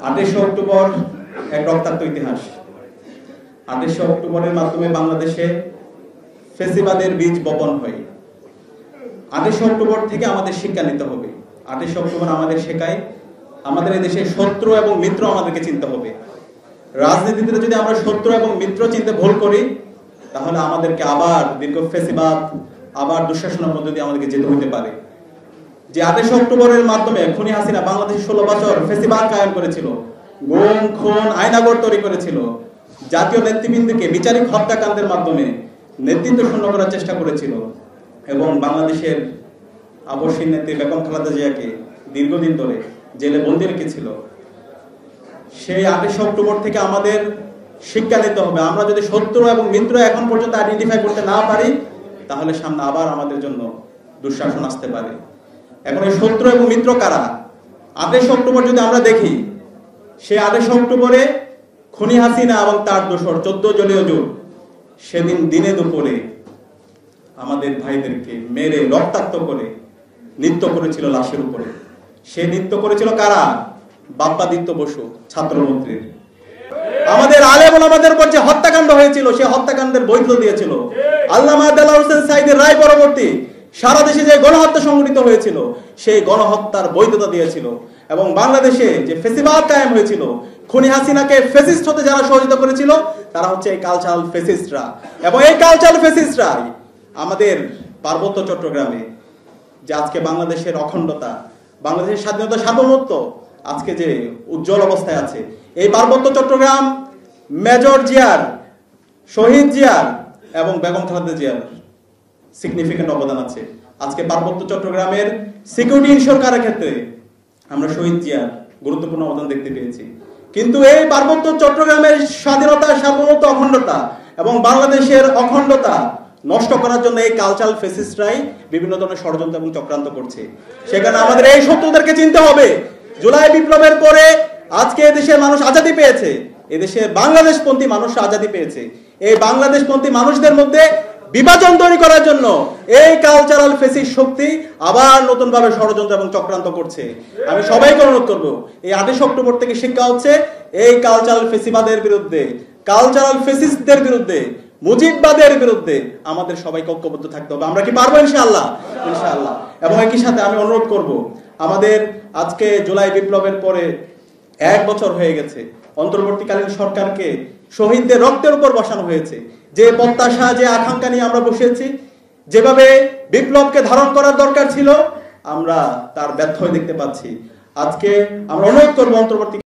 28 October এক রক্তাক্ত ইতিহাস। 28 অক্টোবরের মাধ্যমে বাংলাদেশে ফেসিবাদের বীজ বপন হয়। 28 অক্টোবর থেকে আমাদের শিক্ষা নিতে হবে। 28 অক্টোবর আমাদের শেখায় আমাদের এই দেশে শত্রু এবং মিত্র আমাদেরকে চিনতে হবে। রাজনীতিতে যদি আমরা শত্রু এবং মিত্র চিনতে ভুল করি, তাহলে আমাদেরকে আবার দীর্ঘ ফেসিবাদ, আবার দুঃশাসনের মধ্যে দিয়ে আমাদেরকে যেতে হতে পারে। যে 28 অক্টোবরের মাধ্যমে খুনি হাসিনা বাংলাদেশে 16 বছর ফেসিবাদ কায়েম করেছিল, গুম খুন আয়নাগর তৈরি করেছিল, জাতীয় নেতৃবৃন্দকে বিচারিক হত্যাকাণ্ডের মাধ্যমে নেতৃত্ব শূন্য করার চেষ্টা করেছিল এবং বাংলাদেশের আবশ্যিক নেত্রী বেগম খালেদা জিয়াকে দীর্ঘদিন ধরে জেলে বন্দী রেখেছিল। সেই 28 অক্টোবর থেকে আমাদের শিক্ষা নিতে হবে। আমরা যদি শত্রু এবং মিত্র এখন পর্যন্ত আইডেন্টিফাই করতে না পারি, তাহলে সামনে আবার আমাদের জন্য দুঃশাসন আসতে পারে। এখন এই শত্রু এবং মিত্র কারা? 28 অক্টোবর যদি আমরা দেখি, সেই 28 অক্টোবরে খুনি হাসিনা এবং তার দোসর 14 জনীয় জোট সেদিন দিনে দুপুরে আমাদের ভাইদেরকে মেরে রক্তাক্ত করে নৃত্য করেছিল লাশের উপরে। সে নৃত্য করেছিল কারা? বাপ্পাদিত্য বসু, ছাত্রমন্ত্রীর। আমাদের আলেম ওলামাদের উপর যে হত্যাকাণ্ড হয়েছিল, সে হত্যাকাণ্ডের বৈধতা দিয়েছিল। আল্লামা দেলাওয়ার হোসেন সাঈদীর রায় পরবর্তী সারা দেশে যে গণহত্যা সংঘটিত হয়েছিল, সেই গণহত্যার বৈধতা দিয়েছিল। এবং বাংলাদেশে যে ফেসিবাদ কায়েম হয়েছিল, খুনি হাসিনাকে ফেসিস্ট হতে যারা সহযোগিতা করেছিল, তারা হচ্ছে এই কালচারাল ফেসিস্টরা। এবং এই কালচারাল ফেসিস্টরাই আমাদের পার্বত্য চট্টগ্রামে যে আজকে বাংলাদেশের অখণ্ডতা, বাংলাদেশের স্বাধীনতা সার্বভৌমত্ব আজকে যে উজ্জ্বল অবস্থায় আছে, এই পার্বত্য চট্টগ্রাম মেজর জিয়ার, শহীদ জিয়ার এবং বেগম খালেদা জিয়ার সিগনিফিকেন্ট অবদান আছে। আজকে পার্বত্য চট্টগ্রামের সিকিউরিটি ইনশিওর করার ক্ষেত্রে আমরা শহীদ জিয়ার গুরুত্বপূর্ণ অবদান দেখতে পেয়েছি। কিন্তু এই পার্বত্য চট্টগ্রামের স্বাধীনতা, সার্বভৌমত্ব, অখণ্ডতা এবং বাংলাদেশের অখণ্ডতা নষ্ট করার জন্য এই কালচারাল ফেসিস্টরাই বিভিন্ন ধরনের ষড়যন্ত্র এবং চক্রান্ত করছে। সেখানে আমাদের এই শত্রুদেরকে চিনতে হবে। জুলাই বিপ্লবের পরে আজকে এদেশের মানুষ আজাদি পেয়েছে, এদেশের বাংলাদেশপন্থী মানুষ আজাদি পেয়েছে। এই বাংলাদেশপন্থী মানুষদের মধ্যে বিভাজন তৈরি করার জন্য এই কালচারাল ফেসিস্ট শক্তি আবার নতুন ভাবে ষড়যন্ত্র এবং চক্রান্ত করছে। আমি সবাইকে অনুরোধ করব, এই 28 অক্টোবর থেকে শিক্ষা হচ্ছে এই কালচারাল ফেসিবাদের বিরুদ্ধে, কালচারাল ফেসিস্টদের বিরুদ্ধে, মুজিববাদের বিরুদ্ধে আমাদের সবাইকে ঐক্যবদ্ধ থাকতে হবে। আমরা কি পারবো? ইনশাআল্লাহ, ইনশাআল্লাহ। এবং একই সাথে আমি অনুরোধ করব, আমাদের আজকে জুলাই বিপ্লবের পরে 1 বছর হয়ে গেছে, অন্তর্বর্তীকালীন সরকারকে শহীদদের রক্তের উপর বসানো হয়েছে। যে প্রত্যাশা, যে আকাঙ্ক্ষা নিয়ে আমরা বসেছি, যেভাবে বিপ্লবকে ধারণ করার দরকার ছিল, আমরা তার ব্যর্থ দেখতে পাচ্ছি। আজকে আমরা অনুরোধ করবো অন্তর্বর্তী